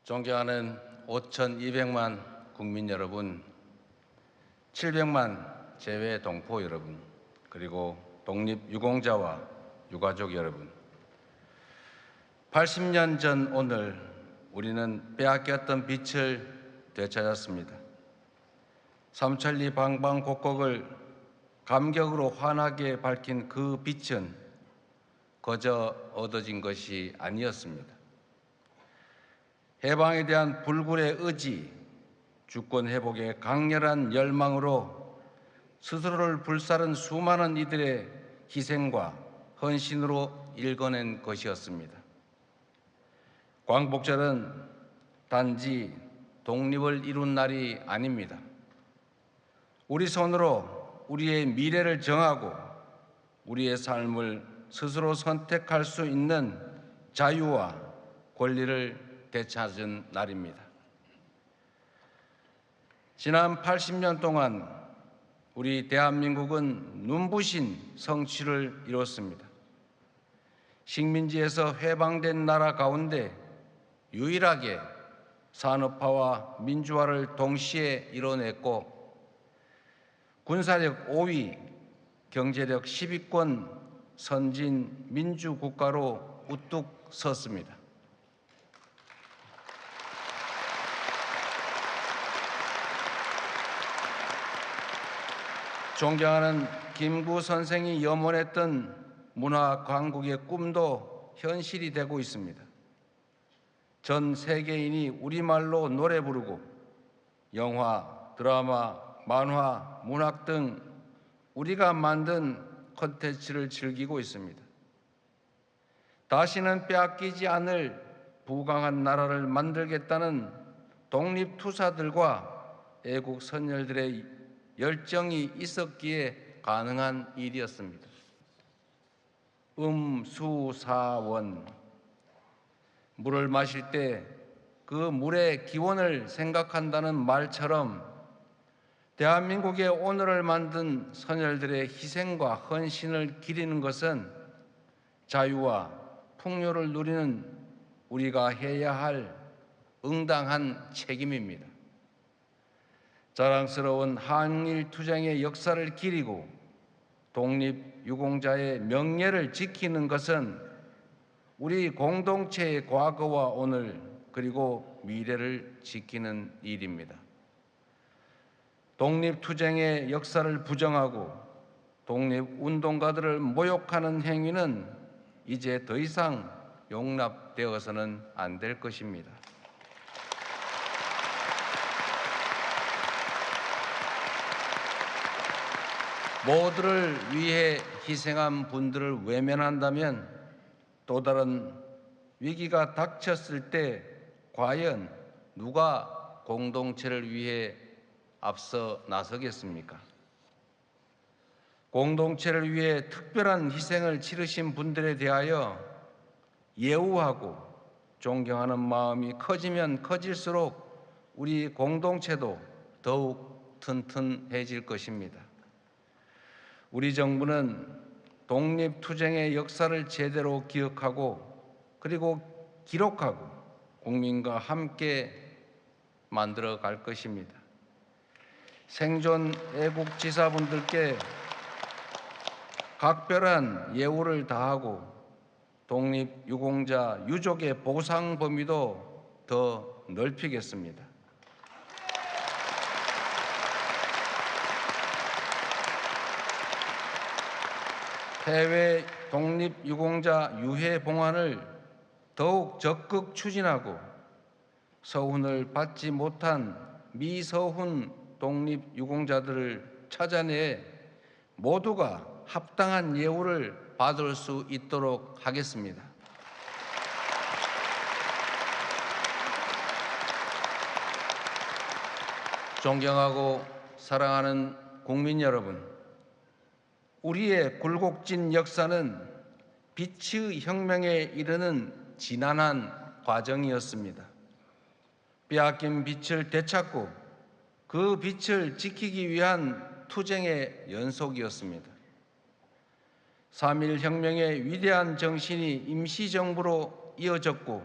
존경하는 5,200만 국민 여러분, 700만 재외 동포 여러분, 그리고 독립유공자와 유가족 여러분. 80년 전 오늘 우리는 빼앗겼던 빛을 되찾았습니다. 삼천리 방방곡곡을 감격으로 환하게 밝힌 그 빛은 거저 얻어진 것이 아니었습니다. 해방에 대한 불굴의 의지, 주권 회복의 강렬한 열망으로 스스로를 불사른 수많은 이들의 희생과 헌신으로 일궈낸 것이었습니다. 광복절은 단지 독립을 이룬 날이 아닙니다. 우리 손으로 우리의 미래를 정하고 우리의 삶을 스스로 선택할 수 있는 자유와 권리를 되찾은 날입니다. 지난 80년 동안 우리 대한민국은 눈부신 성취를 이뤘습니다. 식민지에서 해방된 나라 가운데 유일하게 산업화와 민주화를 동시에 이뤄냈고 군사력 5위, 경제력 10위권 선진 민주국가로 우뚝 섰습니다. 존경하는 김구 선생이 염원했던 문화 강국의 꿈도 현실이 되고 있습니다. 전 세계인이 우리말로 노래 부르고 영화, 드라마, 만화, 문학 등 우리가 만든 콘텐츠를 즐기고 있습니다. 다시는 빼앗기지 않을 부강한 나라를 만들겠다는 독립투사들과 애국 선열들의 열정이 있었기에 가능한 일이었습니다. 수사원. 물을 마실 때 그 물의 기원을 생각한다는 말처럼 대한민국의 오늘을 만든 선열들의 희생과 헌신을 기리는 것은 자유와 풍요를 누리는 우리가 해야 할 응당한 책임입니다. 자랑스러운 한일투쟁의 역사를 기리고 독립유공자의 명예를 지키는 것은 우리 공동체의 과거와 오늘 그리고 미래를 지키는 일입니다. 독립투쟁의 역사를 부정하고 독립운동가들을 모욕하는 행위는 이제 더 이상 용납되어서는 안 될 것입니다. 모두를 위해 희생한 분들을 외면한다면 또 다른 위기가 닥쳤을 때 과연 누가 공동체를 위해 앞서 나서겠습니까? 공동체를 위해 특별한 희생을 치르신 분들에 대하여 예우하고 존경하는 마음이 커지면 커질수록 우리 공동체도 더욱 튼튼해질 것입니다. 우리 정부는 독립투쟁의 역사를 제대로 기억하고 그리고 기록하고 국민과 함께 만들어 갈 것입니다. 생존 애국지사분들께 각별한 예우를 다하고 독립유공자 유족의 보상 범위도 더 넓히겠습니다. 해외 독립유공자 유해 봉환을 더욱 적극 추진하고 서훈을 받지 못한 미서훈 독립유공자들을 찾아내 모두가 합당한 예우를 받을 수 있도록 하겠습니다. 존경하고 사랑하는 국민 여러분, 우리의 굴곡진 역사는 빛의 혁명에 이르는 지난한 과정이었습니다. 빼앗긴 빛을 되찾고 그 빛을 지키기 위한 투쟁의 연속이었습니다. 3.1 혁명의 위대한 정신이 임시정부로 이어졌고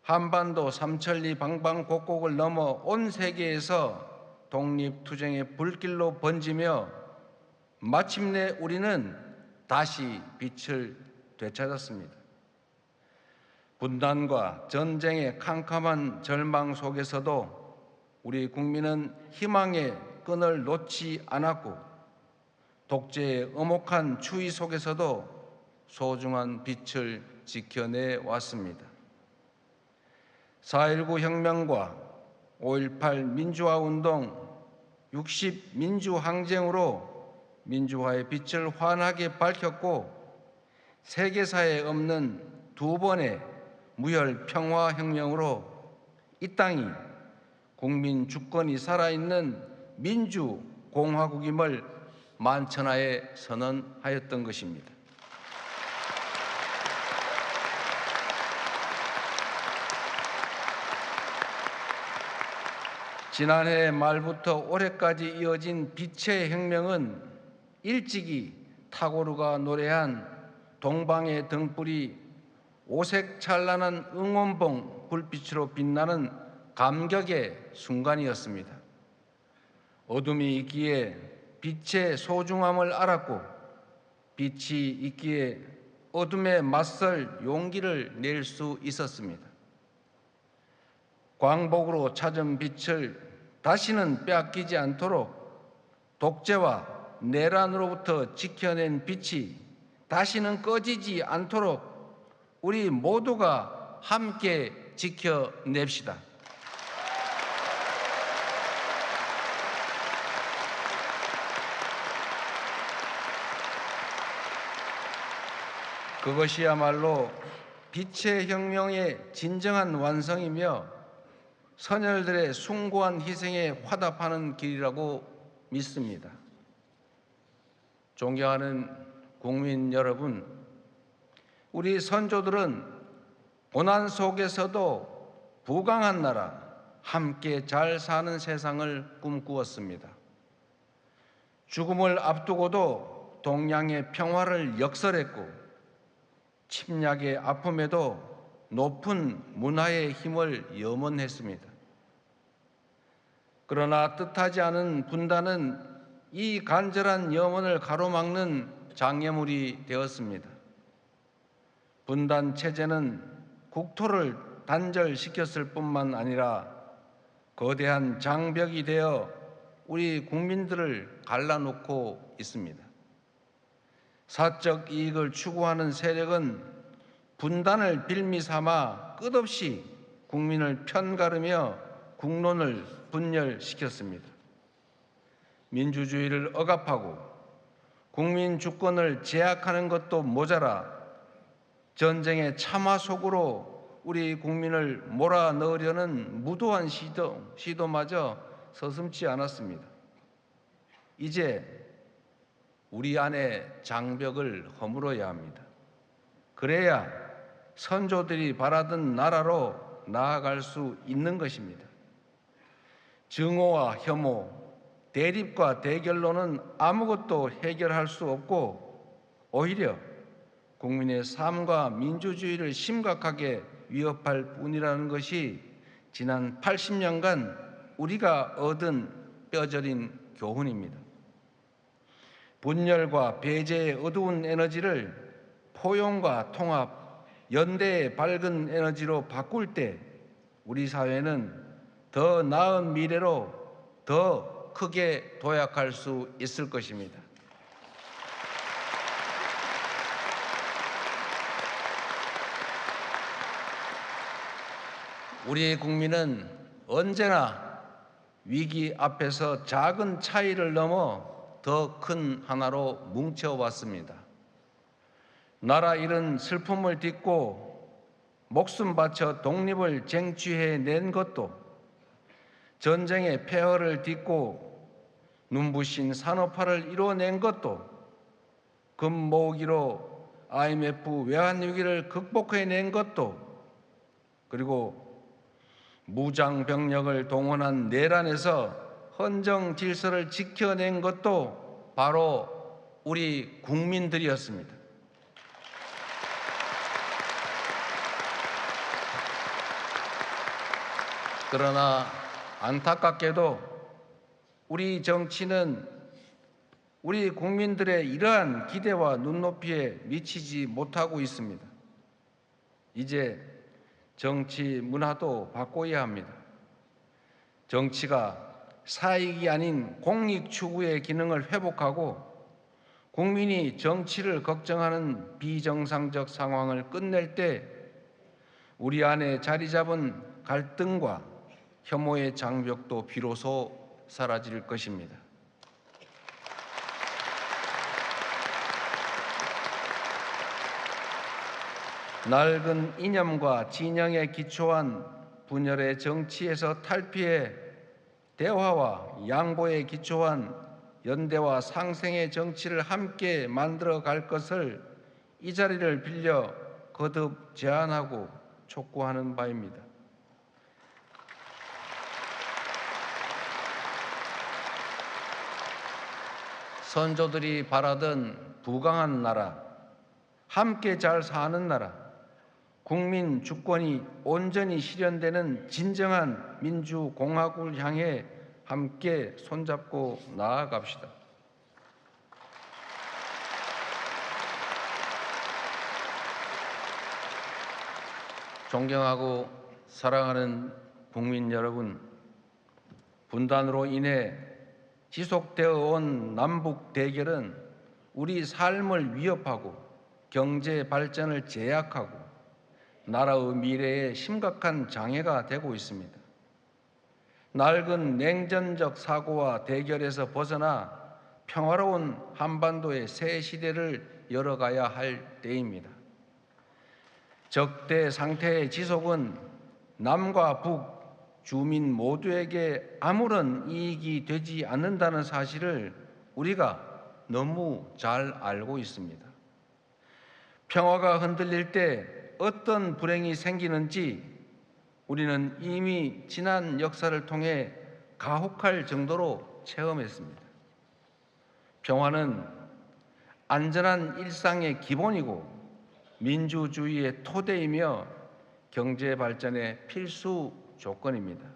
한반도 삼천리 방방곡곡을 넘어 온 세계에서 독립투쟁의 불길로 번지며 마침내 우리는 다시 빛을 되찾았습니다. 분단과 전쟁의 캄캄한 절망 속에서도 우리 국민은 희망의 끈을 놓지 않았고, 독재의 엄혹한 추위 속에서도 소중한 빛을 지켜내 왔습니다. 4.19 혁명과 5.18 민주화운동, 60 민주항쟁으로 민주화의 빛을 환하게 밝혔고, 세계사에 없는 두 번의 무혈 평화혁명으로 이 땅이 국민 주권이 살아있는 민주공화국임을 만천하에 선언하였던 것입니다. 지난해 말부터 올해까지 이어진 빛의 혁명은 일찍이 타고르가 노래한 동방의 등불이 오색 찬란한 응원봉 불빛으로 빛나는 감격의 순간이었습니다. 어둠이 있기에 빛의 소중함을 알았고, 빛이 있기에 어둠에 맞설 용기를 낼 수 있었습니다. 광복으로 찾은 빛을 다시는 빼앗기지 않도록 독재와 내란으로부터 지켜낸 빛이 다시는 꺼지지 않도록 우리 모두가 함께 지켜냅시다. 그것이야말로 빛의 혁명의 진정한 완성이며 선열들의 숭고한 희생에 화답하는 길이라고 믿습니다. 존경하는 국민 여러분, 우리 선조들은 고난 속에서도 부강한 나라, 함께 잘 사는 세상을 꿈꾸었습니다. 죽음을 앞두고도 동양의 평화를 역설했고, 침략의 아픔에도 높은 문화의 힘을 염원했습니다. 그러나 뜻하지 않은 분단은 이 간절한 염원을 가로막는 장애물이 되었습니다. 분단 체제는 국토를 단절시켰을 뿐만 아니라 거대한 장벽이 되어 우리 국민들을 갈라놓고 있습니다. 사적 이익을 추구하는 세력은 분단을 빌미 삼아 끝없이 국민을 편가르며 국론을 분열시켰습니다. 민주주의를 억압하고 국민 주권을 제약하는 것도 모자라 전쟁의 참화 속으로 우리 국민을 몰아넣으려는 무도한 시도마저 서슴지 않았습니다. 이제 우리 안에 장벽을 허물어야 합니다. 그래야 선조들이 바라던 나라로 나아갈 수 있는 것입니다. 증오와 혐오, 대립과 대결로는 아무것도 해결할 수 없고 오히려 국민의 삶과 민주주의를 심각하게 위협할 뿐이라는 것이 지난 80년간 우리가 얻은 뼈저린 교훈입니다. 분열과 배제의 어두운 에너지를 포용과 통합, 연대의 밝은 에너지로 바꿀 때 우리 사회는 더 나은 미래로 더 크게 도약할 수 있을 것입니다. 우리 국민은 언제나 위기 앞에서 작은 차이를 넘어 더 큰 하나로 뭉쳐왔습니다. 나라 잃은 슬픔을 딛고 목숨 바쳐 독립을 쟁취해낸 것도, 전쟁의 폐허를 딛고 눈부신 산업화를 이뤄낸 것도, 금모으기로 IMF 외환위기를 극복해낸 것도, 그리고 무장병력을 동원한 내란에서 헌정 질서를 지켜낸 것도 바로 우리 국민들이었습니다. 그러나 안타깝게도 우리 정치는 우리 국민들의 이러한 기대와 눈높이에 미치지 못하고 있습니다. 이제 정치 문화도 바꿔야 합니다. 정치가 사익이 아닌 공익 추구의 기능을 회복하고 국민이 정치를 걱정하는 비정상적 상황을 끝낼 때 우리 안에 자리 잡은 갈등과 혐오의 장벽도 비로소 사라질 것입니다. 낡은 이념과 진영에 기초한 분열의 정치에서 탈피해 대화와 양보에 기초한 연대와 상생의 정치를 함께 만들어 갈 것을 이 자리를 빌려 거듭 제안하고 촉구하는 바입니다. 선조들이 바라던 부강한 나라, 함께 잘 사는 나라, 국민 주권이 온전히 실현되는 진정한 민주공화국을 향해 함께 손잡고 나아갑시다. 존경하고 사랑하는 국민 여러분, 분단으로 인해 지속되어 온 남북 대결은 우리 삶을 위협하고 경제 발전을 제약하고 나라의 미래에 심각한 장애가 되고 있습니다. 낡은 냉전적 사고와 대결에서 벗어나 평화로운 한반도의 새 시대를 열어가야 할 때입니다. 적대 상태의 지속은 남과 북, 주민 모두에게 아무런 이익이 되지 않는다는 사실을 우리가 너무 잘 알고 있습니다. 평화가 흔들릴 때 어떤 불행이 생기는지 우리는 이미 지난 역사를 통해 가혹할 정도로 체험했습니다. 평화는 안전한 일상의 기본이고 민주주의의 토대이며 경제 발전의 필수 조건입니다.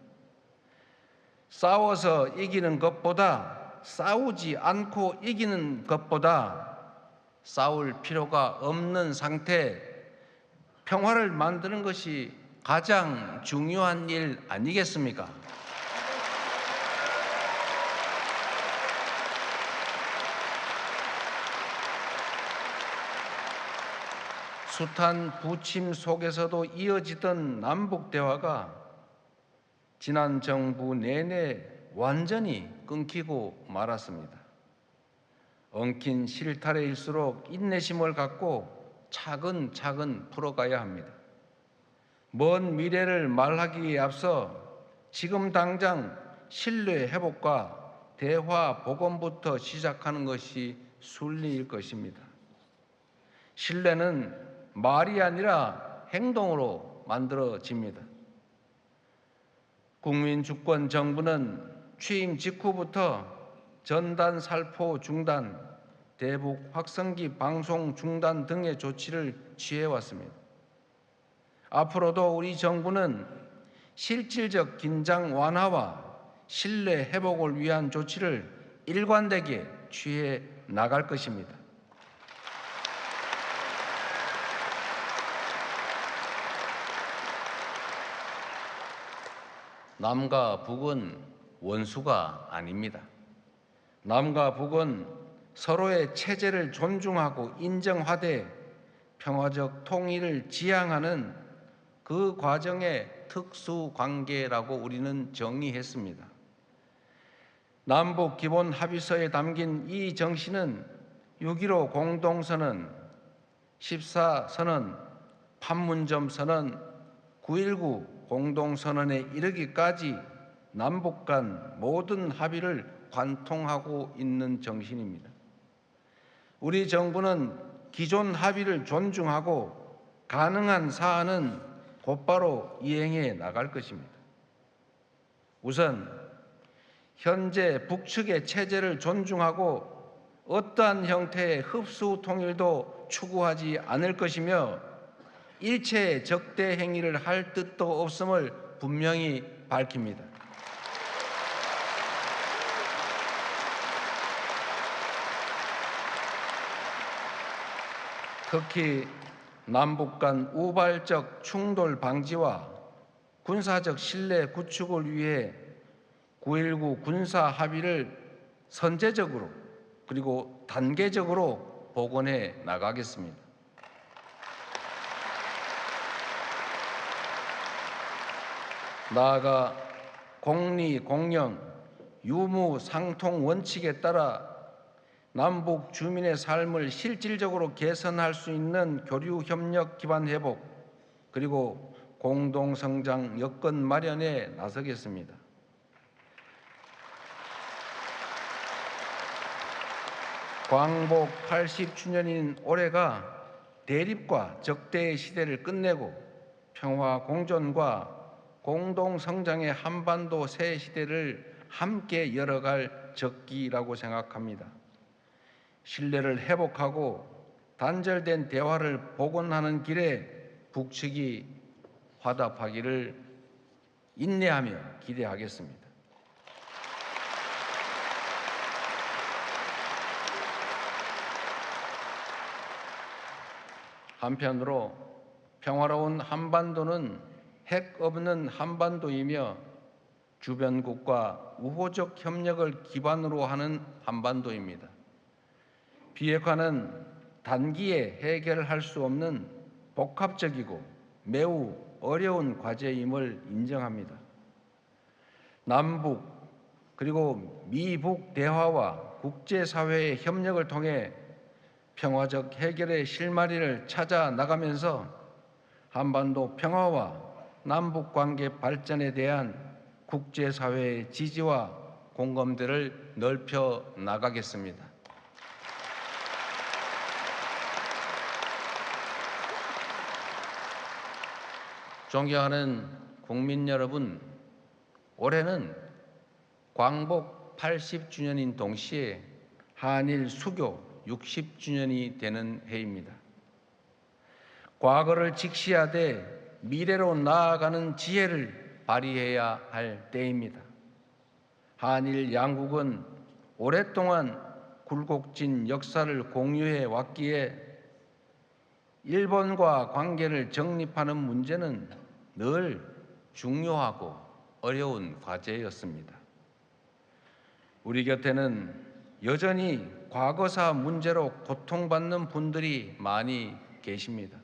싸워서 이기는 것보다 싸우지 않고 이기는 것보다 싸울 필요가 없는 상태, 평화를 만드는 것이 가장 중요한 일 아니겠습니까? 숱한 부침 속에서도 이어지던 남북 대화가 지난 정부 내내 완전히 끊기고 말았습니다. 엉킨 실타래일수록 인내심을 갖고 차근차근 풀어가야 합니다. 먼 미래를 말하기에 앞서 지금 당장 신뢰 회복과 대화 복원부터 시작하는 것이 순리일 것입니다. 신뢰는 말이 아니라 행동으로 만들어집니다. 국민주권 정부는 취임 직후부터 전단 살포 중단, 대북 확성기 방송 중단 등의 조치를 취해왔습니다. 앞으로도 우리 정부는 실질적 긴장 완화와 신뢰 회복을 위한 조치를 일관되게 취해 나갈 것입니다. 남과 북은 원수가 아닙니다. 남과 북은 서로의 체제를 존중하고 인정하되 평화적 통일을 지향하는 그 과정의 특수 관계라고 우리는 정의했습니다. 남북 기본 합의서에 담긴 이 정신은 6.15 공동선언, 14선언, 판문점 선언, 9.19 공동선언에 이르기까지 남북 간 모든 합의를 관통하고 있는 정신입니다. 우리 정부는 기존 합의를 존중하고 가능한 사안은 곧바로 이행해 나갈 것입니다. 우선 현재 북측의 체제를 존중하고 어떠한 형태의 흡수 통일도 추구하지 않을 것이며 일체의 적대 행위를 할 뜻도 없음을 분명히 밝힙니다. 특히 남북 간 우발적 충돌 방지와 군사적 신뢰 구축을 위해 9.19 군사 합의를 선제적으로 그리고 단계적으로 복원해 나가겠습니다. 나아가 공리, 공영, 유무, 상통 원칙에 따라 남북 주민의 삶을 실질적으로 개선할 수 있는 교류 협력 기반 회복 그리고 공동 성장 여건 마련에 나서겠습니다. 광복 80주년인 올해가 대립과 적대의 시대를 끝내고 평화 공존과 공동 성장의 한반도 새 시대를 함께 열어갈 적기라고 생각합니다. 신뢰를 회복하고 단절된 대화를 복원하는 길에 북측이 화답하기를 인내하며 기대하겠습니다. 한편으로 평화로운 한반도는 핵 없는 한반도이며 주변국과 우호적 협력을 기반으로 하는 한반도입니다. 비핵화는 단기에 해결할 수 없는 복합적이고 매우 어려운 과제임을 인정합니다. 남북 그리고 미북 대화와 국제사회의 협력을 통해 평화적 해결의 실마리를 찾아 나가면서 한반도 평화와 남북관계 발전에 대한 국제사회의 지지와 공감대를 넓혀 나가겠습니다. 존경하는 국민 여러분, 올해는 광복 80주년인 동시에 한일 수교 60주년이 되는 해입니다. 과거를 직시하되 미래로 나아가는 지혜를 발휘해야 할 때입니다. 한일 양국은 오랫동안 굴곡진 역사를 공유해 왔기에 일본과 관계를 정립하는 문제는 늘 중요하고 어려운 과제였습니다. 우리 곁에는 여전히 과거사 문제로 고통받는 분들이 많이 계십니다.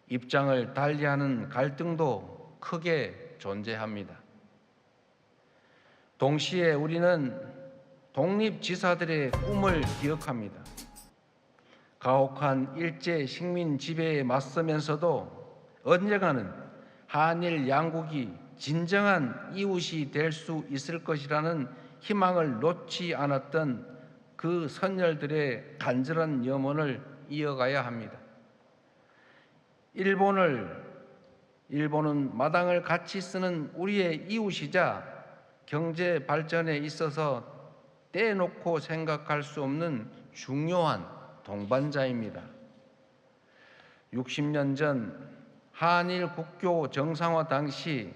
입장을 달리하는 갈등도 크게 존재합니다. 동시에 우리는 독립지사들의 꿈을 기억합니다. 가혹한 일제 식민 지배에 맞서면서도 언젠가는 한일 양국이 진정한 이웃이 될 수 있을 것이라는 희망을 놓지 않았던 그 선열들의 간절한 염원을 이어가야 합니다. 일본은 마당을 같이 쓰는 우리의 이웃이자 경제 발전에 있어서 떼놓고 생각할 수 없는 중요한 동반자입니다. 60년 전 한일 국교 정상화 당시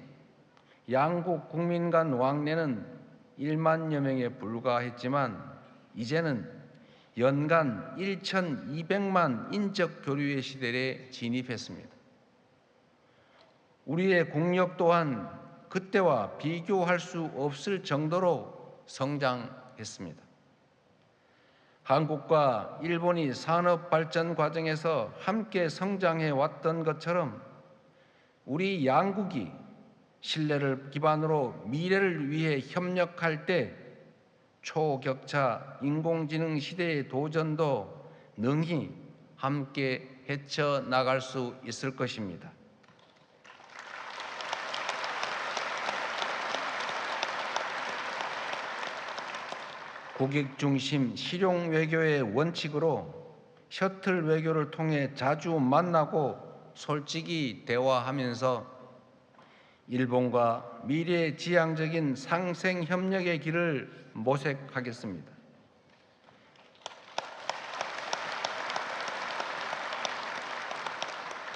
양국 국민 간 왕래는 1만여 명에 불과했지만 이제는 연간 1,200만 인적 교류의 시대에 진입했습니다. 우리의 국력 또한 그때와 비교할 수 없을 정도로 성장했습니다. 한국과 일본이 산업 발전 과정에서 함께 성장해 왔던 것처럼 우리 양국이 신뢰를 기반으로 미래를 위해 협력할 때 초격차 인공지능 시대의 도전도 능히 함께 헤쳐나갈 수 있을 것입니다. 국익 중심 실용 외교의 원칙으로 셔틀 외교를 통해 자주 만나고 솔직히 대화하면서 일본과 미래지향적인 상생 협력의 길을 모색하겠습니다.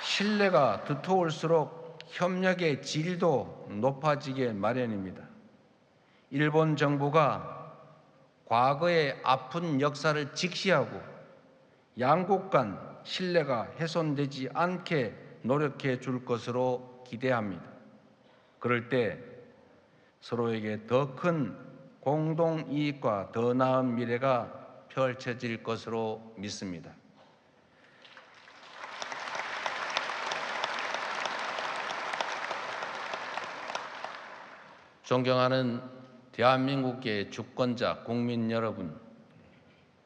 신뢰가 두터울수록 협력의 질도 높아지게 마련입니다. 일본 정부가 과거의 아픈 역사를 직시하고 양국 간 신뢰가 훼손되지 않게 노력해 줄 것으로 기대합니다. 그럴 때 서로에게 더 큰 공동 이익과 더 나은 미래가 펼쳐질 것으로 믿습니다. 존경하는 대한민국의 주권자 국민 여러분,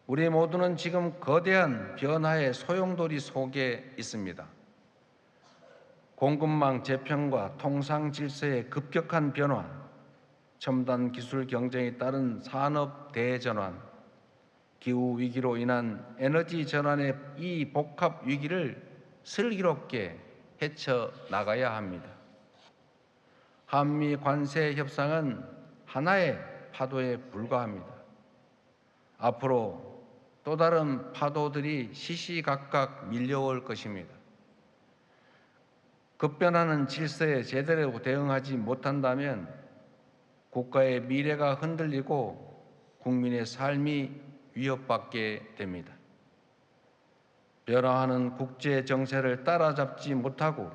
우리 모두는 지금 거대한 변화의 소용돌이 속에 있습니다. 공급망 재편과 통상 질서의 급격한 변화, 첨단 기술 경쟁에 따른 산업 대전환, 기후 위기로 인한 에너지 전환의 이 복합 위기를 슬기롭게 헤쳐나가야 합니다. 한미 관세 협상은 하나의 파도에 불과합니다. 앞으로 또 다른 파도들이 시시각각 밀려올 것입니다. 급변하는 질서에 제대로 대응하지 못한다면 국가의 미래가 흔들리고 국민의 삶이 위협받게 됩니다. 변화하는 국제 정세를 따라잡지 못하고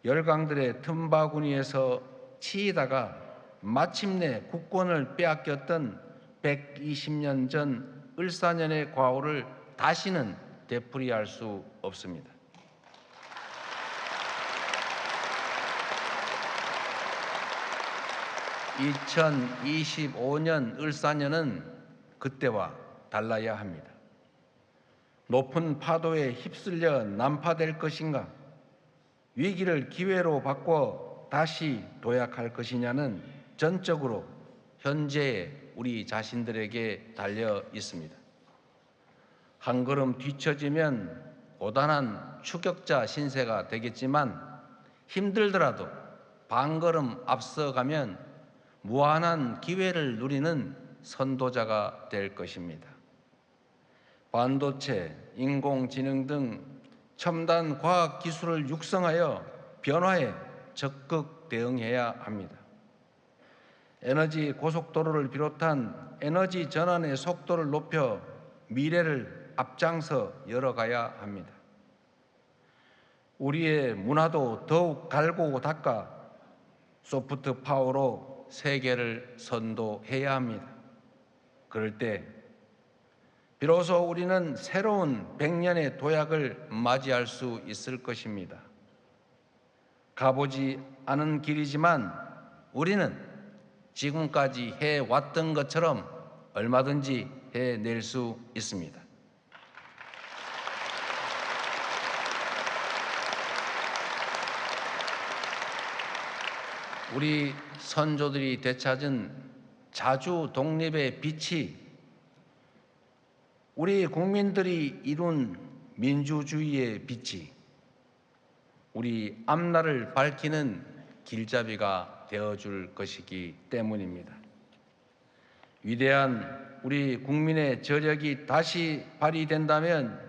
열강들의 틈바구니에서 치이다가 마침내 국권을 빼앗겼던 120년 전 을사년의 과오를 다시는 되풀이할 수 없습니다. (2025년) 을사년은 그때와 달라야 합니다. 높은 파도에 휩쓸려 난파될 것인가? 위기를 기회로 바꿔 다시 도약할 것이냐는 전적으로 현재의 우리 자신들에게 달려 있습니다. 한 걸음 뒤처지면 고단한 추격자 신세가 되겠지만 힘들더라도 반걸음 앞서가면 무한한 기회를 누리는 선도자가 될 것입니다. 반도체, 인공지능 등 첨단 과학 기술을 육성하여 변화에 적극 대응해야 합니다. 에너지 고속도로를 비롯한 에너지 전환의 속도를 높여 미래를 앞장서 열어가야 합니다. 우리의 문화도 더욱 갈고 닦아 소프트 파워로 세계를 선도해야 합니다. 그럴 때 비로소 우리는 새로운 100년의 도약을 맞이할 수 있을 것입니다. 가보지 않은 길이지만 우리는 지금까지 해왔던 것처럼 얼마든지 해낼 수 있습니다. 우리 선조들이 되찾은 자주 독립의 빛이 우리 국민들이 이룬 민주주의의 빛이 우리 앞날을 밝히는 길잡이가 되어줄 것이기 때문입니다. 위대한 우리 국민의 저력이 다시 발휘된다면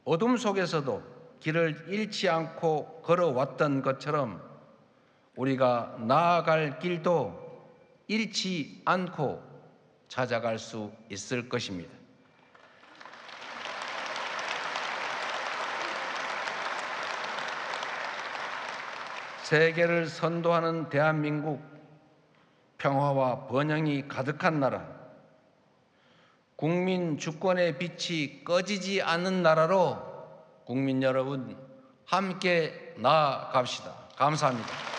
어둠 속에서도 길을 잃지 않고 걸어왔던 것처럼 우리가 나아갈 길도 잃지 않고 찾아갈 수 있을 것입니다. 세계를 선도하는 대한민국, 평화와 번영이 가득한 나라, 국민 주권의 빛이 꺼지지 않는 나라로 국민 여러분 함께 나아갑시다. 감사합니다.